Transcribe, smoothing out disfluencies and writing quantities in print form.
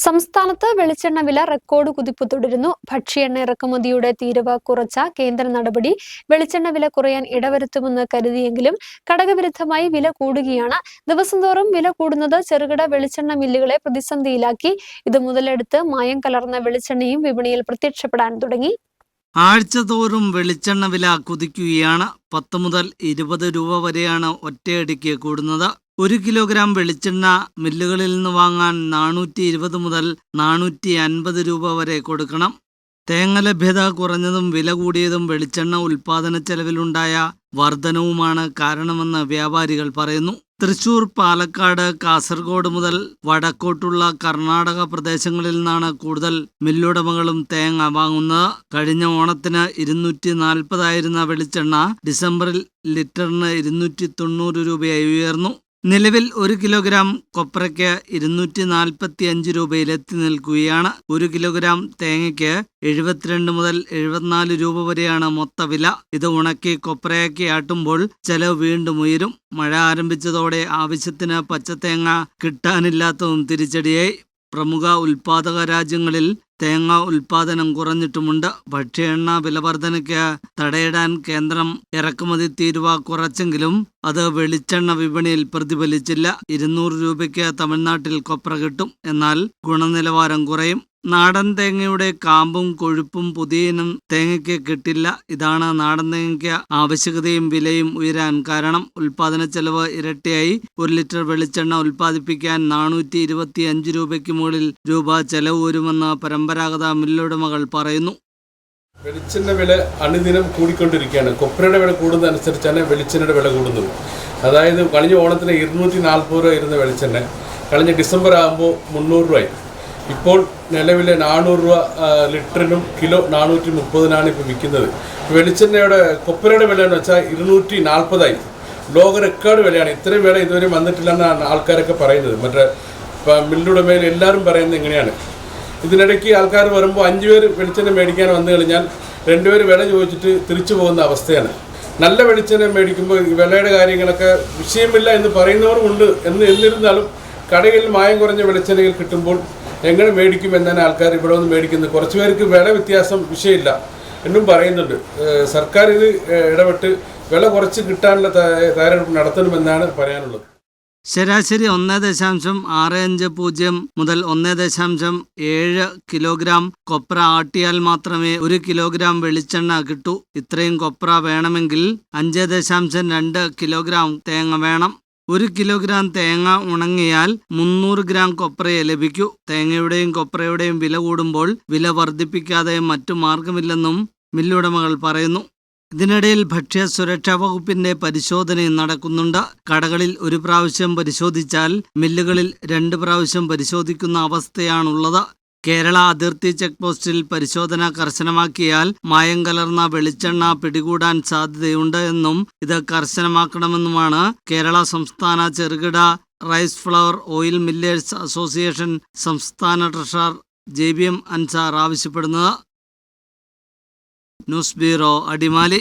സംസ്ഥാനത്ത് വെളിച്ചെണ്ണ വില റെക്കോർഡ് കുതിപ്പ് തുടരുന്നു. ഭക്ഷ്യ എണ്ണ ഇറക്കുമതിയുടെ തീരുവ കുറച്ച കേന്ദ്ര നടപടി വെളിച്ചെണ്ണ വില കുറയാൻ ഇടവരുത്തുമെന്ന് കരുതിയെങ്കിലും ഘടകവിരുദ്ധമായി വില കൂടുകയാണ്. ദിവസം തോറും വില കൂടുന്നത് ചെറുകിട വെളിച്ചെണ്ണ മില്ലുകളെ പ്രതിസന്ധിയിലാക്കി. ഇത് മുതലെടുത്ത് മായം കലർന്ന വെളിച്ചെണ്ണയും വിപണിയിൽ പ്രത്യക്ഷപ്പെടാൻ തുടങ്ങി. ആഴ്ചതോറും വെളിച്ചെണ്ണ വില കുതിക്കുകയാണ്. 10 മുതൽ 20 രൂപ വരെയാണ് ഒറ്റയടിക്ക് കൂടുന്നത്. 1 കിലോഗ്രാം വെളിച്ചെണ്ണ മില്ലുകളിൽ നിന്ന് വാങ്ങാൻ 420 മുതൽ 450 രൂപ വരെ കൊടുക്കണം. തേങ്ങ ലഭ്യത കുറഞ്ഞതും വില കൂടിയതും വെളിച്ചെണ്ണ ഉൽപ്പാദന ചെലവിലുണ്ടായ വർധനവുമാണ് കാരണമെന്ന് വ്യാപാരികൾ പറയുന്നു. തൃശൂർ, പാലക്കാട്, കാസർഗോഡ് മുതൽ വടക്കോട്ടുള്ള കർണാടക പ്രദേശങ്ങളിൽ നിന്നാണ് കൂടുതൽ മില്ലുടമകളും തേങ്ങ വാങ്ങുന്നത്. കഴിഞ്ഞ ഓണത്തിന് 240 ആയിരുന്ന വെളിച്ചെണ്ണ ഡിസംബറിൽ ലിറ്ററിന് 290 രൂപയായി ഉയർന്നു. നിലവിൽ 1 കിലോഗ്രാം കൊപ്രയ്ക്ക് 245 രൂപയിലെത്തി നിൽക്കുകയാണ്. 1 കിലോഗ്രാം തേങ്ങയ്ക്ക് 72 മുതൽ 74 രൂപ വരെയാണ് മൊത്ത വില. ഇത് ഉണക്കി കൊപ്രയാക്കി ആട്ടുമ്പോൾ ചെലവ് വീണ്ടും ഉയരും. മഴ ആരംഭിച്ചതോടെ ആവശ്യത്തിന് പച്ചത്തേങ്ങ കിട്ടാനില്ലാത്തതും തിരിച്ചടിയായി. പ്രമുഖ ഉൽപാദക രാജ്യങ്ങളിൽ തേങ്ങ ഉൽപാദനം കുറഞ്ഞിട്ടുമുണ്ട്. ഭക്ഷ്യ എണ്ണ വിലവർധനയ്ക്ക് തടയിടാൻ കേന്ദ്രം ഇറക്കുമതി തീരുവ കുറച്ചെങ്കിലും അത് വെളിച്ചെണ്ണ വിപണിയിൽ പ്രതിഫലിച്ചില്ല. 200 രൂപയ്ക്ക് തമിഴ്നാട്ടിൽ കൊപ്ര കിട്ടും. എന്നാൽ ഗുണനിലവാരം കുറയും. നാടൻ തേങ്ങയുടെ കാമ്പും കൊഴുപ്പും പുതിയ ഇനം തേങ്ങയ്ക്ക് കിട്ടില്ല. ഇതാണ് നാടൻ തേങ്ങയ്ക്ക് ആവശ്യകതയും വിലയും ഉയരാൻ കാരണം. ഉൽപാദന ചെലവ് ഇരട്ടിയായി. 1 ലിറ്റർ വെളിച്ചെണ്ണ ഉൽപ്പാദിപ്പിക്കാൻ 425 രൂപയ്ക്ക് മുകളിൽ ചെലവ് വരുമെന്ന് പരമ്പരാഗത മില്ലുടമകൾ പറയുന്നു. വെളിച്ചെണ്ണ വില അനുദിനം കൂടിക്കൊണ്ടിരിക്കുകയാണ്. കൊപ്രയുടെ വില കൂടുന്നതനുസരിച്ചാണ് വെളിച്ചെണ്ണയുടെ വില കൂടുന്നത്. അതായത് കഴിഞ്ഞ ഓണത്തിന് 240 രൂപ ഇരുന്ന വെളിച്ചെണ്ണ കഴിഞ്ഞ ഡിസംബർ ആകുമ്പോൾ 300 രൂപയായി. ഇപ്പോൾ നിലവിലെ 400 രൂപ ലിറ്ററിനും കിലോ 430 ഇപ്പോൾ വിൽക്കുന്നത്. വെളിച്ചെണ്ണയുടെ കൊപ്രയുടെ വില എന്ന് വെച്ചാൽ 240 ലോക റെക്കോർഡ് വിലയാണ്. ഇത്രയും വില ഇതുവരെ വന്നിട്ടില്ലെന്നാണ് ആൾക്കാരൊക്കെ പറയുന്നത്. മറ്റേ മില്ലുടമയിൽ എല്ലാവരും പറയുന്നത് എങ്ങനെയാണ്. ഇതിനിടയ്ക്ക് ആൾക്കാർ വരുമ്പോൾ 5 പേര് വെളിച്ചെണ്ണ മേടിക്കാൻ വന്നു കഴിഞ്ഞാൽ 2 പേര് വില ചോദിച്ചിട്ട് തിരിച്ചു പോകുന്ന അവസ്ഥയാണ്. നല്ല വെളിച്ചെണ്ണ മേടിക്കുമ്പോൾ വിലയുടെ കാര്യങ്ങളൊക്കെ വിഷയമില്ല എന്ന് പറയുന്നവരും ഉണ്ട്. എന്നിരുന്നാലും കടകളിൽ മായം കുറഞ്ഞ വെളിച്ചെണ്ണകൾ കിട്ടുമ്പോൾ എങ്ങനെ മേടിക്കും എന്നാണ് ആൾക്കാർ ഇവിടെ വന്ന് മേടിക്കുന്നത്. കുറച്ച് പേർക്ക് വില വ്യത്യാസം വിഷയമില്ല എന്നും പറയുന്നുണ്ട്. സർക്കാർ ഇത് ഇടപെട്ട് വില കുറച്ച് കിട്ടാനുള്ള തയ്യാറെടുപ്പ് നടത്തണമെന്നാണ് പറയാനുള്ളത്. ശരാശരി 1.65 മുതൽ 1.7 കിലോഗ്രാം കൊപ്ര ആട്ടിയാൽ മാത്രമേ 1 കിലോഗ്രാം വെളിച്ചെണ്ണ കിട്ടൂ. ഇത്രയും കൊപ്ര വേണമെങ്കിൽ 5.2 കിലോഗ്രാം തേങ്ങ വേണം. 1 കിലോഗ്രാം തേങ്ങ ഉണങ്ങിയാൽ 300 ഗ്രാം കൊപ്രയെ ലഭിക്കൂ. തേങ്ങയുടെയും കൊപ്രയുടെയും വില കൂടുമ്പോൾ വില വർദ്ധിപ്പിക്കാതെ മറ്റു മാർഗമില്ലെന്നും മില്ലുടമകൾ പറയുന്നു. ഇതിനിടയിൽ ഭക്ഷ്യ സുരക്ഷാ വകുപ്പിന്റെ പരിശോധനയും നടക്കുന്നുണ്ട്. കടകളിൽ 1 പ്രാവശ്യം പരിശോധിച്ചാൽ മില്ലുകളിൽ 2 പ്രാവശ്യം പരിശോധിക്കുന്ന അവസ്ഥയാണുള്ളത്. കേരള അതിർത്തി ചെക്ക് പോസ്റ്റിൽ പരിശോധന കർശനമാക്കിയാൽ മായം കലർന്ന വെളിച്ചെണ്ണ പിടികൂടാൻ സാധ്യതയുണ്ട് എന്നും ഇത് കർശനമാക്കണമെന്നുമാണ് കേരള സംസ്ഥാന ചെറുകിട rice flour oil millers association സംസ്ഥാന ട്രഷറർ JBM അൻസാർ ആവശ്യപ്പെടുന്നത്. News bureau, Adimali.